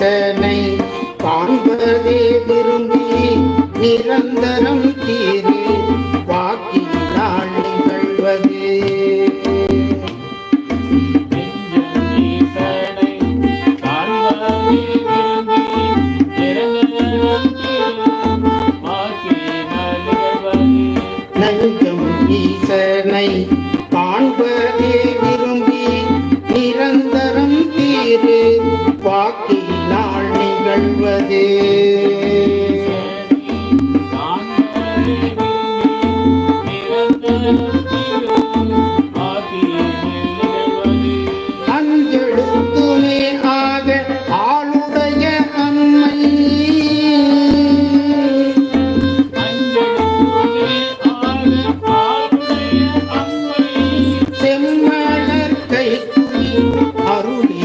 ஈசனை காண்பதே விரும்பி நிரந்தரம் தீரே வாக்கினால் நிகழ்வதே. நெஞ்சம் ஈசனை காண்பதே விரும்பி நிரந்தரம் தீரே வாக்கினால் நிகழ்வதே. அஞ்செழுத்துமே ஆக ஆளுடைய அம்மை செம்மலர் கைக்குறி அருளி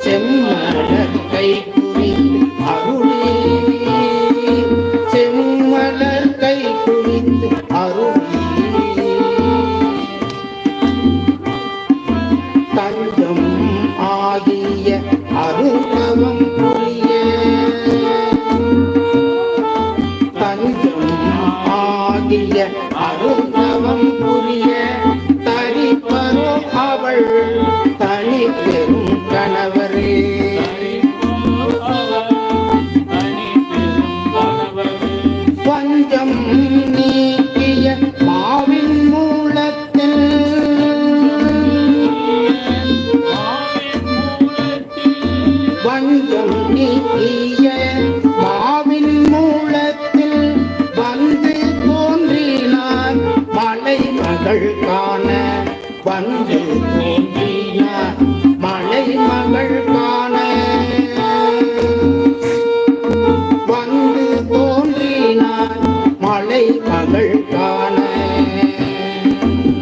செம்மலர் கைக்குறி அருளி செம்மலர் கை குறித்து அருளி தஞ்சம் ஆகிய அருளவம் புரிய தஞ்சம் ஆகிய அருளவம் புரிய தரிப்பரோ அவள் தனி பெரும் கணவரே. வஞ்சம் நீக்கிய மாவின் மூலத்தில் வஞ்சம் நீக்கிய மாவின் மூலத்தில் வந்து தோன்றினார் மலை மகள் காண வந்து தோன்றினார் மலை மகள் காண வந்து தோன்றினார் மலை மகள் காண